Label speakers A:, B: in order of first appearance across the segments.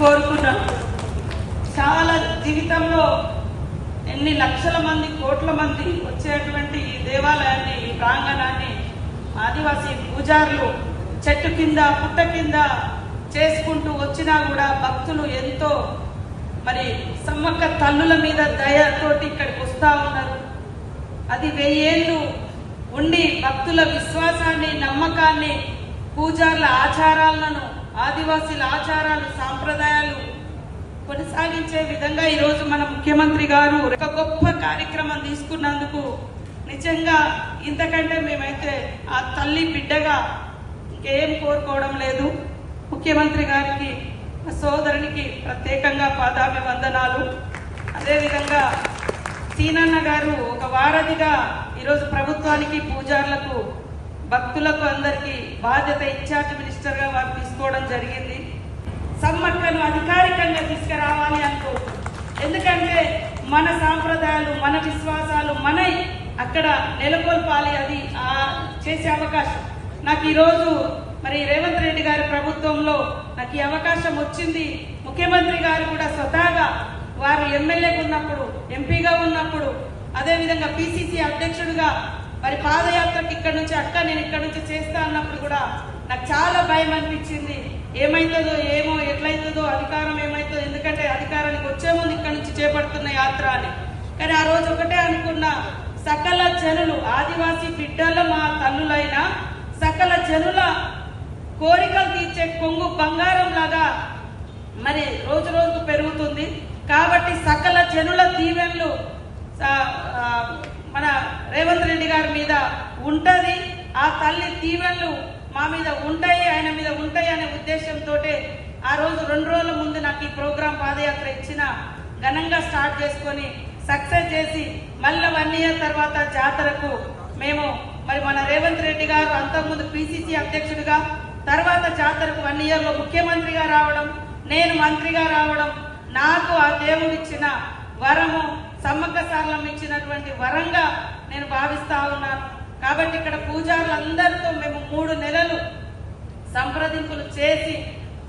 A: కోరుకున్నాను. చాలా జీవితంలో ఎన్ని లక్షల మంది కోట్ల మంది వచ్చేటువంటి ఈ దేవాలయాన్ని, ఈ ప్రాంగణాన్ని ఆదివాసీ పూజారులు చెట్టు కింద పుట్ట కింద చేసుకుంటూ వచ్చినా కూడా భక్తులు ఎంతో మరి సమ్మక్క తల్లుల మీద దయతోటి ఇక్కడికి వస్తూ ఉన్నారు. అది 1000 ఏళ్ళు ఉండి భక్తుల విశ్వాసాన్ని, నమ్మకాన్ని, పూజారుల ఆచారాలను, ఆదివాసీల ఆచారాలు, సాంప్రదాయాలు కొనసాగించే విధంగా ఈరోజు మన ముఖ్యమంత్రి గారు ఒక గొప్ప కార్యక్రమం తీసుకున్నందుకు నిజంగా ఇంతకంటే మేమైతే ఆ తల్లి బిడ్డగా ఇంకేం కోరుకోవడం లేదు. ముఖ్యమంత్రి గారికి, సోదరునికి ప్రత్యేకంగా పాదాభివందనాలు. అదేవిధంగా సీనన్న గారు ఒక వారధిగా ఈరోజు ప్రభుత్వానికి, పూజారులకు, భక్తులకు అందరికీ బాధ్యత ఇన్ఛార్జ్ మినిస్టర్గా వారు తీసుకోవడం జరిగింది. సమ్మక్కను అధికారికంగా తీసుకురావాలి అనుకుంటున్నాం. ఎందుకంటే మన సాంప్రదాయాలు, మన విశ్వాసాలు మన అక్కడ నెలకొల్పాలి. అది చేసే అవకాశం నాకు ఈరోజు మరి రేవంత్ రెడ్డి గారి ప్రభుత్వంలో నాకు ఈ అవకాశం వచ్చింది. ముఖ్యమంత్రి గారు కూడా స్వతహాగా వారు ఎమ్మెల్యేగా ఉన్నప్పుడు, ఎంపీగా ఉన్నప్పుడు, అదేవిధంగా పిసిసి అధ్యక్షుడిగా మరి పాదయాత్రకు ఇక్కడ నుంచి నేను ఇక్కడ నుంచి చేస్తా అన్నప్పుడు కూడా నాకు చాలా భయం అనిపించింది. ఏమైతుందో ఏమో, ఎట్లయితుందో, అధికారం ఏమైతుందో, ఎందుకంటే అధికారానికి వచ్చే ముందు ఇక్కడ నుంచి చేపడుతున్న యాత్ర అని. కానీ ఆ రోజు ఒకటే అనుకున్నా, సకల జనులు, ఆదివాసీ బిడ్డల మా తల్లులైన సకల జనుల కోరికలు తీర్చే కొంగు బంగారం లాగా మరి రోజు రోజుకు పెరుగుతుంది. కాబట్టి సకల జనుల దీవెనలు మన రేవంత్ రెడ్డి గారి మీద ఉంటది. ఆ తల్లి దీవెనలు మా మీద ఉంటాయి, ఆయన మీద ఉంటాయి అనే ఉద్దేశంతో ఆ రోజు 2 రోజుల ముందు నాకు ఈ ప్రోగ్రాం పాదయాత్ర ఇచ్చిన ఘనంగా స్టార్ట్ చేసుకొని సక్సెస్ చేసి మళ్ళీ 1 ఇయర్ తర్వాత జాతరకు మేము మరి మన రేవంత్ రెడ్డి గారు అంతకుముందు పిసిసి అధ్యక్షుడిగా, తర్వాత జాతరకు 1 ఇయర్లో ముఖ్యమంత్రిగా రావడం, నేను మంత్రిగా రావడం నాకు ఆ దేవుడు ఇచ్చిన వరము, సమ్మక్క సారలమ్మ ఇచ్చినటువంటి వరంగా నేను భావిస్తా ఉన్నాను. కాబట్టి ఇక్కడ పూజారులందరితో మేము 3 నెలలు సంప్రదింపులు చేసి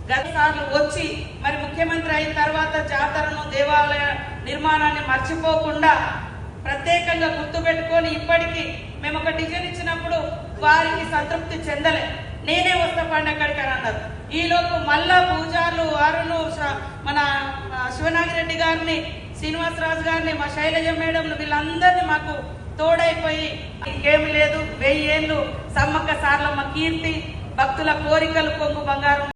A: గతసార్లు వచ్చి మరి ముఖ్యమంత్రి అయిన తర్వాత జాతరను, దేవాలయ నిర్మాణాన్ని మర్చిపోకుండా ప్రత్యేకంగా గుర్తుపెట్టుకొని ఇప్పటికీ మేము ఒక డిజైన్ ఇచ్చినప్పుడు వారికి సంతృప్తి చెందలే. నేనే వస్తా పండక్కడికి అని అన్నారు. ఈలోపు మళ్ళా పూజారులు వారును మన శివనాగిరెడ్డి గారిని, శ్రీనివాసరాజు గారిని, మా శైలజ మేడం వీళ్ళందరినీ మాకు తోడైపోయి ఇంకేమి లేదు, 1000 ఏళ్ళు సమ్మక్క సారలమ్మ కీర్తి, భక్తుల కోరికలు కొంగు బంగారం